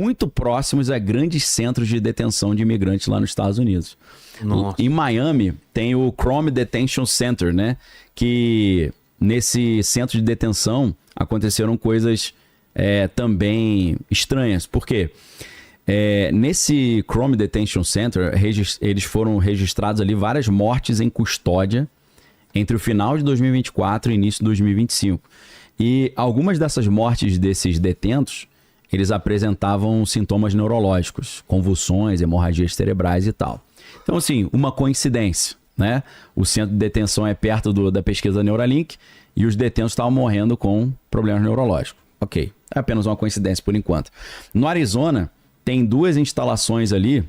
muito próximos a grandes centros de detenção de imigrantes lá nos Estados Unidos. Nossa. Em Miami tem o Chrome Detention Center, né? Que nesse centro de detenção aconteceram coisas também estranhas. Por quê? Nesse Chrome Detention Center, eles foram registrados ali várias mortes em custódia entre o final de 2024 e início de 2025. E algumas dessas mortes desses detentos, eles apresentavam sintomas neurológicos, convulsões, hemorragias cerebrais e tal. Então, assim, uma coincidência, né? O centro de detenção é perto da pesquisa Neuralink e os detentos estavam morrendo com problemas neurológicos. Ok, é apenas uma coincidência por enquanto. No Arizona, tem 2 instalações ali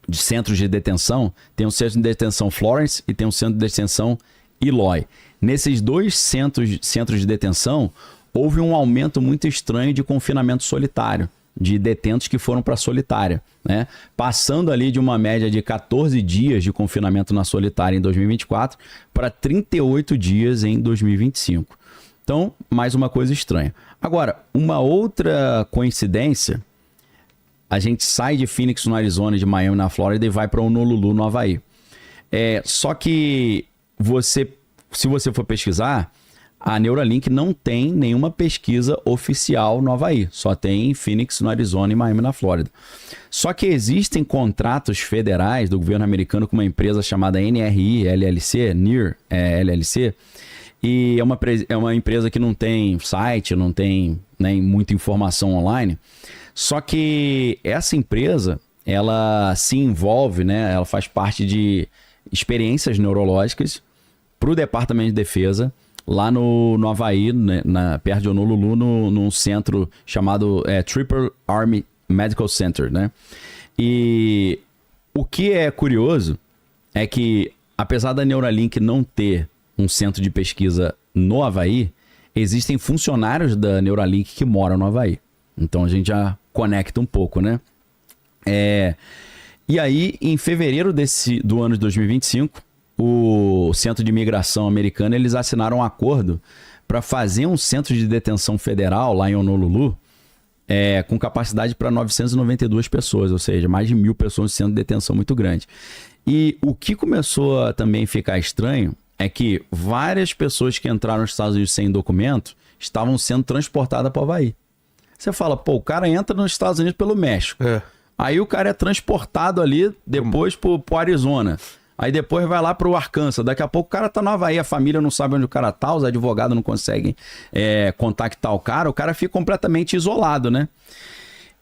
de centros de detenção. Tem um centro de detenção Florence e tem um centro de detenção Eloy. Nesses 2 centros de detenção, houve um aumento muito estranho de confinamento solitário, de detentos que foram para a solitária, né? Passando ali de uma média de 14 dias de confinamento na solitária em 2024 para 38 dias em 2025. Então, mais uma coisa estranha. Agora, uma outra coincidência, a gente sai de Phoenix, no Arizona, de Miami, na Flórida, e vai para Honolulu, no Havaí. Só que se você for pesquisar, a Neuralink não tem nenhuma pesquisa oficial no Havaí. Só tem em Phoenix, no Arizona e Miami, na Flórida. Só que existem contratos federais do governo americano com uma empresa chamada NRI LLC, NIR LLC, e é uma empresa que não tem site, não tem nem muita informação online. Só que essa empresa, ela se envolve, né? Ela faz parte de experiências neurológicas para o Departamento de Defesa, lá no Havaí, né, perto de Honolulu, num centro chamado Triple Army Medical Center, né? E o que é curioso é que, apesar da Neuralink não ter um centro de pesquisa no Havaí, existem funcionários da Neuralink que moram no Havaí. Então a gente já conecta um pouco, né? E aí, em fevereiro do ano de 2025, o Centro de Imigração americano, eles assinaram um acordo para fazer um centro de detenção federal lá em Honolulu, com capacidade para 992 pessoas, ou seja, mais de 1.000 pessoas em centro de detenção muito grande. E o que começou a também ficar estranho é que várias pessoas que entraram nos Estados Unidos sem documento estavam sendo transportadas para o Havaí. Você fala, pô, o cara entra nos Estados Unidos pelo México. Aí o cara é transportado ali depois pro Arizona. Aí depois vai lá pro Arkansas. Daqui a pouco o cara tá no Havaí, a família não sabe onde o cara tá, os advogados não conseguem contactar o cara fica completamente isolado, né?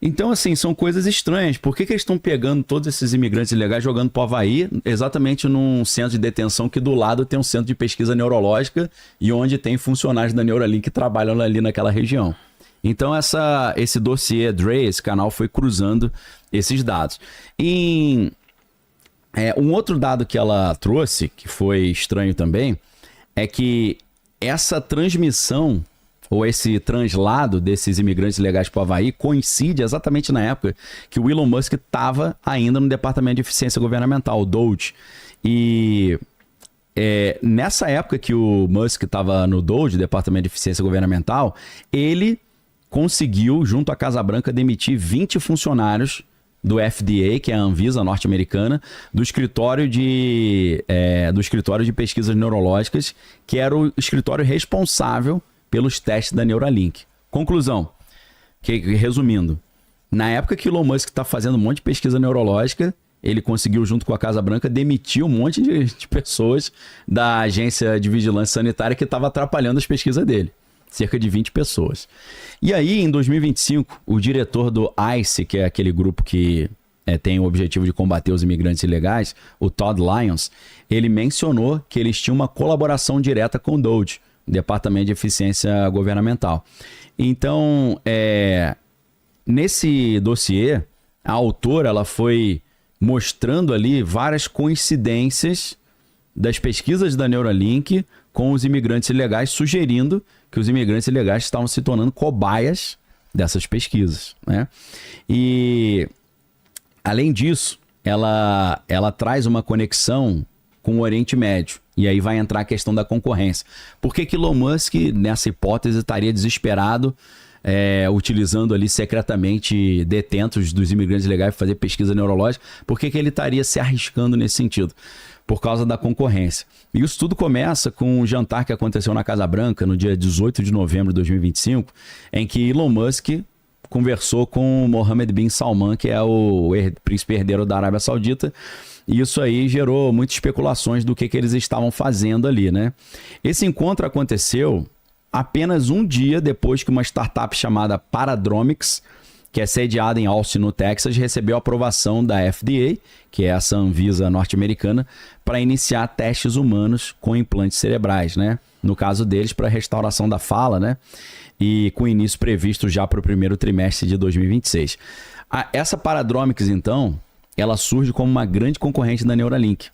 Então, assim, são coisas estranhas. Por que eles estão pegando todos esses imigrantes ilegais, jogando pro Havaí, exatamente num centro de detenção que do lado tem um centro de pesquisa neurológica e onde tem funcionários da Neuralink que trabalham ali naquela região? Então, esse dossiê DRE, esse canal, foi cruzando esses dados. Um outro dado que ela trouxe, que foi estranho também, é que essa transmissão ou esse translado desses imigrantes ilegais para o Havaí coincide exatamente na época que o Elon Musk estava ainda no Departamento de Eficiência Governamental, o DOGE. E nessa época que o Musk estava no DOGE, Departamento de Eficiência Governamental, ele conseguiu, junto à Casa Branca, demitir 20 funcionários do FDA, que é a Anvisa norte-americana, do escritório de pesquisas neurológicas, que era o escritório responsável pelos testes da Neuralink. Conclusão, resumindo, na época que Elon Musk está fazendo um monte de pesquisa neurológica, ele conseguiu, junto com a Casa Branca, demitir um monte de pessoas da Agência de Vigilância Sanitária que estava atrapalhando as pesquisas dele. Cerca de 20 pessoas. E aí, em 2025, o diretor do ICE, que é aquele grupo que tem o objetivo de combater os imigrantes ilegais, o Todd Lyons, ele mencionou que eles tinham uma colaboração direta com o DOGE, Departamento de Eficiência Governamental. Então, nesse dossiê, a autora ela foi mostrando ali várias coincidências das pesquisas da Neuralink com os imigrantes ilegais, sugerindo que os imigrantes ilegais estavam se tornando cobaias dessas pesquisas, né? E, além disso, ela traz uma conexão com o Oriente Médio. E aí vai entrar a questão da concorrência. Por que Elon Musk, nessa hipótese, estaria desesperado utilizando ali secretamente detentos dos imigrantes legais para fazer pesquisa neurológica, por que ele estaria se arriscando nesse sentido? Por causa da concorrência. E isso tudo começa com um jantar que aconteceu na Casa Branca no dia 18 de novembro de 2025, em que Elon Musk conversou com Mohammed bin Salman, que é o príncipe herdeiro da Arábia Saudita, e isso aí gerou muitas especulações do que eles estavam fazendo ali, né? Esse encontro aconteceu apenas um dia depois que uma startup chamada Paradromics, que é sediada em Austin, no Texas, recebeu a aprovação da FDA, que é essa Anvisa norte-americana, para iniciar testes humanos com implantes cerebrais, né? No caso deles, para restauração da fala, né? E com início previsto já para o primeiro trimestre de 2026. Essa Paradromics, então, ela surge como uma grande concorrente da Neuralink,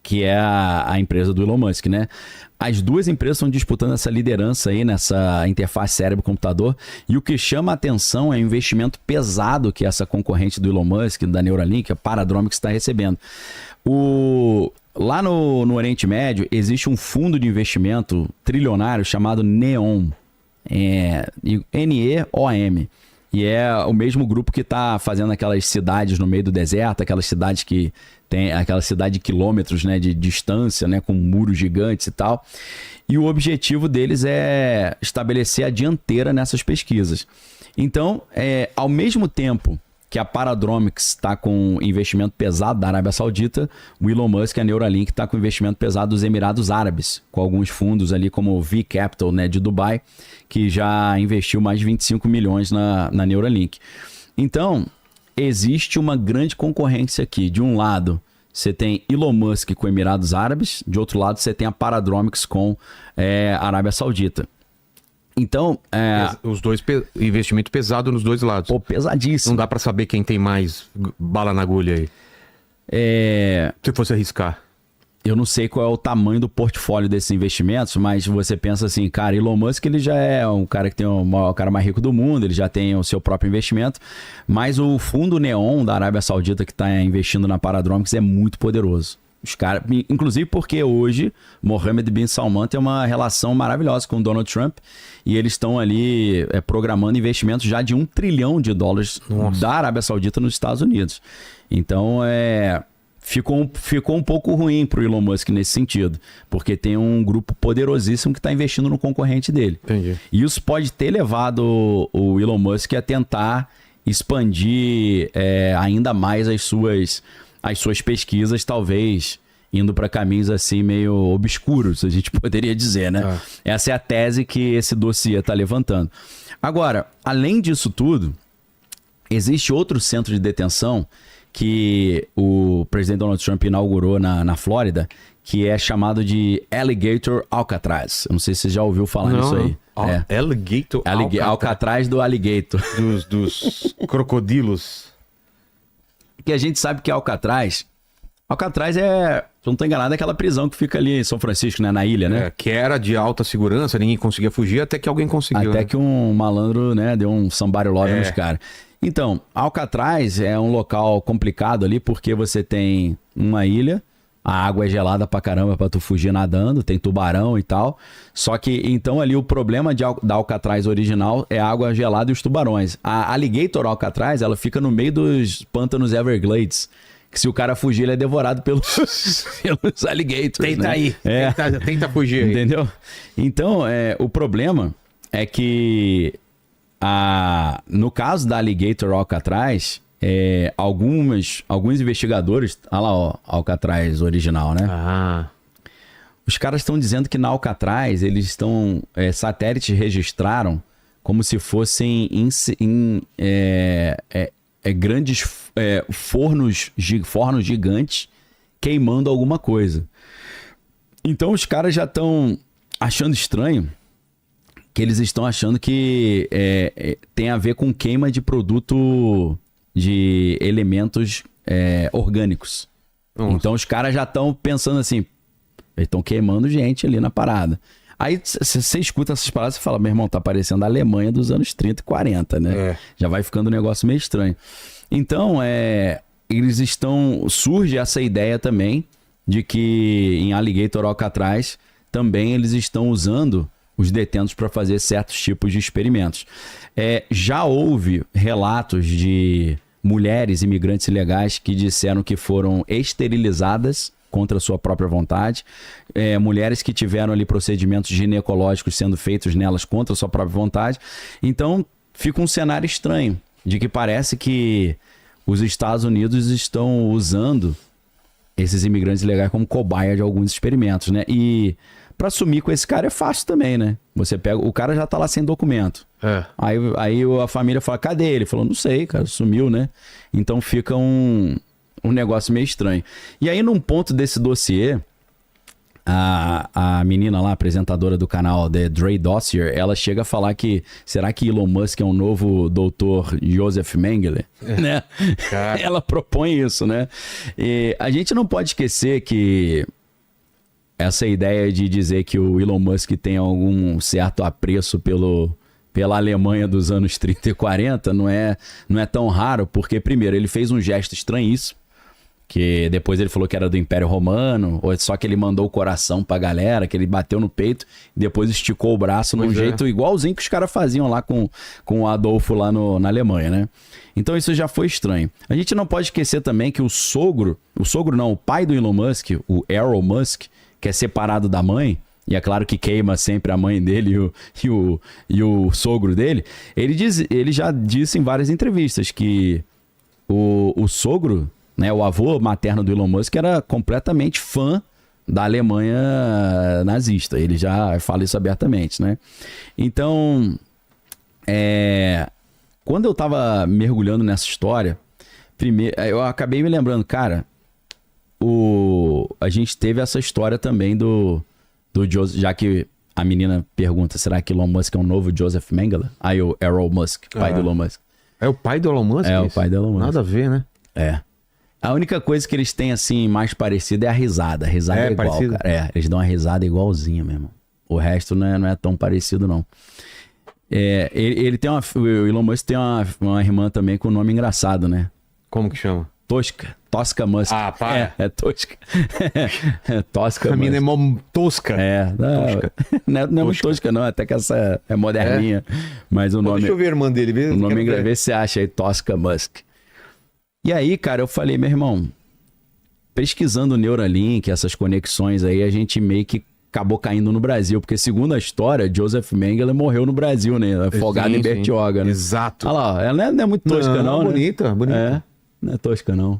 que é a empresa do Elon Musk, né? As duas empresas estão disputando essa liderança aí nessa interface cérebro-computador, e o que chama a atenção é o investimento pesado que essa concorrente do Elon Musk, da Neuralink, a Paradromics, está recebendo. Lá no Oriente Médio existe um fundo de investimento trilionário chamado NEOM, NEOM. E é o mesmo grupo que está fazendo aquelas cidades no meio do deserto, aquelas cidades que tem aquela cidade de quilômetros, né, de distância, né, com muros gigantes e tal. E o objetivo deles é estabelecer a dianteira nessas pesquisas. Então, ao mesmo tempo que a Paradromics está com investimento pesado da Arábia Saudita, o Elon Musk, a Neuralink, está com investimento pesado dos Emirados Árabes, com alguns fundos ali como o V Capital, né, de Dubai, que já investiu mais de 25 milhões na Neuralink. Então, existe uma grande concorrência aqui. De um lado, você tem Elon Musk com Emirados Árabes, de outro lado, você tem a Paradromics com a Arábia Saudita. Então, os dois, investimento pesado nos dois lados. Pô, pesadíssimo. Não dá pra saber quem tem mais bala na agulha aí. Se fosse arriscar. Eu não sei qual é o tamanho do portfólio desses investimentos, mas você pensa assim, cara, Elon Musk, ele já é um cara que tem o cara mais rico do mundo, ele já tem o seu próprio investimento, mas o fundo Neon da Arábia Saudita que está investindo na Paradromics é muito poderoso. Os caras, inclusive porque hoje Mohammed bin Salman tem uma relação maravilhosa com o Donald Trump, e eles estão ali programando investimentos já de $1 trilhão da Arábia Saudita nos Estados Unidos. Então, ficou um pouco ruim para o Elon Musk nesse sentido, porque tem um grupo poderosíssimo que está investindo no concorrente dele. Entendi. E isso pode ter levado o Elon Musk a tentar expandir ainda mais as suas pesquisas, talvez indo para caminhos assim meio obscuros, a gente poderia dizer, né? Essa é a tese que esse dossiê está levantando. Agora, além disso tudo, existe outro centro de detenção que o presidente Donald Trump inaugurou na Flórida, que é chamado de Alligator Alcatraz. Eu não sei se você já ouviu falar nisso aí. Alligator Alcatraz do Alligator. Dos crocodilos. Que a gente sabe que Alcatraz se eu não estou enganado, é aquela prisão que fica ali em São Francisco, né, na ilha, né? Que era de alta segurança, ninguém conseguia fugir, até que alguém conseguiu. Até que um malandro, né, deu um somebody love nos caras. Então, Alcatraz é um local complicado ali, porque você tem uma ilha, a água é gelada pra caramba pra tu fugir nadando, tem tubarão e tal. Só que, então, ali o problema da Alcatraz original é a água gelada e os tubarões. A Alligator Alcatraz, ela fica no meio dos pântanos Everglades, que se o cara fugir, ele é devorado pelos alligators. Tenta aí. Tenta fugir aí. Entendeu? Então, o problema é que no caso da Alligator Alcatraz, alguns investigadores... Olha lá, ó, Alcatraz original, né? Os caras estão dizendo que na Alcatraz, eles estão... satélites registraram como se fossem grandes fornos gigantes queimando alguma coisa. Então os caras já estão achando estranho, que eles estão achando que tem a ver com queima de produto, de elementos orgânicos. Nossa. Então os caras já estão pensando assim, eles estão queimando gente ali na parada. Aí você escuta essas palavras e fala, meu irmão, tá parecendo a Alemanha dos anos 30 e 40, né? Já vai ficando um negócio meio estranho. Então, surge essa ideia também de que em Alligator Alcatraz também eles estão usando os detentos para fazer certos tipos de experimentos. Já houve relatos de mulheres imigrantes ilegais que disseram que foram esterilizadas contra a sua própria vontade, mulheres que tiveram ali procedimentos ginecológicos sendo feitos nelas contra a sua própria vontade. Então fica um cenário estranho, de que parece que os Estados Unidos estão usando esses imigrantes ilegais como cobaia de alguns experimentos, né? E pra sumir com esse cara é fácil também, né? Você pega, o cara já tá lá sem documento. Aí a família fala, cadê ele? Ele falou, não sei, cara, sumiu, né? Então fica um negócio meio estranho. E aí, num ponto desse dossiê, a menina lá, apresentadora do canal, The Dre Dossier, ela chega a falar que, será que Elon Musk é um novo doutor Joseph Mengele? Né? Ela propõe isso, né? E a gente não pode esquecer que essa ideia de dizer que o Elon Musk tem algum certo apreço pela Alemanha dos anos 30 e 40 não é tão raro, porque, primeiro, ele fez um gesto estranhíssimo, que depois ele falou que era do Império Romano, ou só que ele mandou o coração pra galera, que ele bateu no peito e depois esticou o braço num jeito igualzinho que os caras faziam lá com o Adolfo lá na Alemanha, né? Então isso já foi estranho. A gente não pode esquecer também que o pai do Elon Musk, o Elon Musk, que é separado da mãe, e é claro que queima sempre a mãe dele e o sogro dele, ele já disse em várias entrevistas que o sogro, né, o avô materno do Elon Musk, era completamente fã da Alemanha nazista. Ele já fala isso abertamente, né? Então, quando eu tava mergulhando nessa história, primeiro, eu acabei me lembrando, cara, a gente teve essa história também do Joseph, já que a menina pergunta, será que Elon Musk é um novo Joseph Mengele? Aí o Elon Musk, pai do Elon Musk. É o pai do Elon Musk? É o pai do Elon Musk. Nada a ver, né? A única coisa que eles têm, assim, mais parecida é a risada. A risada é igual, parecido? Cara. Eles dão uma risada igualzinha mesmo. O resto não é tão parecido, não. Ele tem o Elon Musk tem uma irmã também com um nome engraçado, né? Como que chama? Tosca Musk. Ah, pá. É tosca. Tosca Musk. A mina é mó tosca. Não é muito tosca, não. Até que essa é moderninha. Mas o nome... Deixa eu ver a irmã dele. O nome vê se você acha aí, Tosca Musk. E aí, cara, eu falei, meu irmão, pesquisando o Neuralink, essas conexões aí, a gente meio que acabou caindo no Brasil, porque segundo a história, Joseph Mengele morreu no Brasil, né? Afogado em Bertioga, né? Exato. Olha lá, ela não é muito tosca, não, né? Bonita. Não é tosca, não.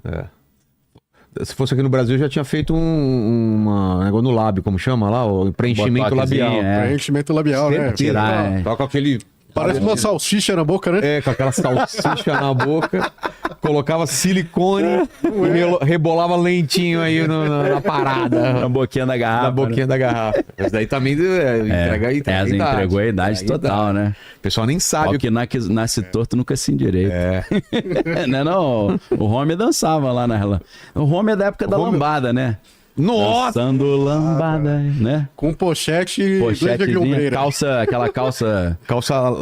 Se fosse aqui no Brasil, já tinha feito um negócio no lábio, como chama lá? O preenchimento labial. Preenchimento labial, né? Tirar, toca aquele... Parece uma salsicha na boca, né? Com aquela salsicha na boca. Colocava silicone e rebolava lentinho aí na parada. Na boquinha da garrafa. Na boquinha da garrafa. Mas daí também entregou a idade total, né? O pessoal nem sabe. O que nasce torto nunca se endireita. Não, o Homer dançava lá na... O Homer é da época da lambada, né? Nossa! Dançando lambada, né? Com pochetezinha, aquela calça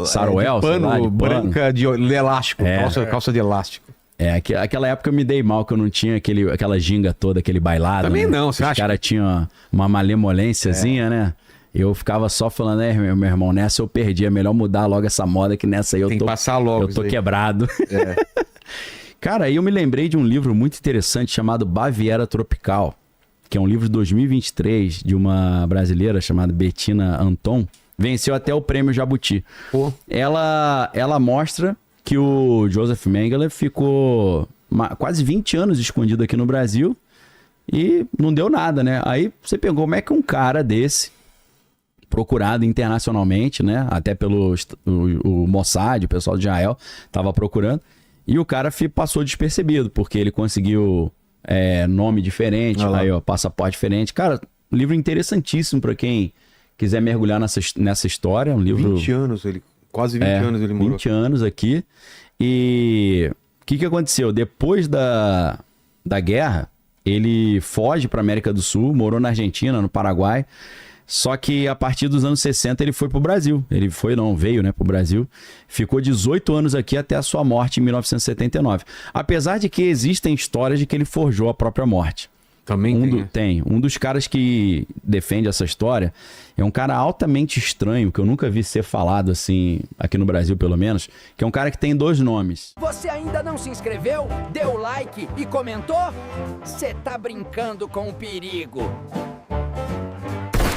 saruel, de pano, branca de elástico, calça de elástico. Aquela época eu me dei mal, que eu não tinha aquela ginga toda, aquele bailado. Também né? não, você acha? Os caras tinham uma malemolênciazinha, né? Eu ficava só falando, meu irmão, nessa eu perdi, é melhor mudar logo essa moda, que nessa aí Tem que passar logo. Eu tô quebrado. Cara, aí eu me lembrei de um livro muito interessante chamado Baviera Tropical, que é um livro de 2023 de uma brasileira chamada Bettina Anton. Venceu até o prêmio Jabuti. Ela mostra que o Joseph Mengele ficou quase 20 anos escondido aqui no Brasil e não deu nada, né? Aí você pegou como é que um cara desse, procurado internacionalmente, né? Até pelo o Mossad, o pessoal de Israel, tava procurando. E o cara passou despercebido, porque ele conseguiu... nome diferente, passaporte diferente. Cara, livro interessantíssimo para quem quiser mergulhar nessa história. Um livro... 20 anos, quase 20 anos ele morou. 20 anos aqui. E o que aconteceu? Depois da guerra, ele foge para América do Sul, morou na Argentina, no Paraguai. Só que a partir dos anos 60 ele foi pro Brasil. Veio, né, pro Brasil. Ficou 18 anos aqui até a sua morte em 1979. Apesar de que existem histórias de que ele forjou a própria morte. Também tem. Um dos caras que defende essa história é um cara altamente estranho, que eu nunca vi ser falado assim, aqui no Brasil pelo menos, que é um cara que tem 2 nomes. Você ainda não se inscreveu? Deu like e comentou? Você tá brincando com o perigo.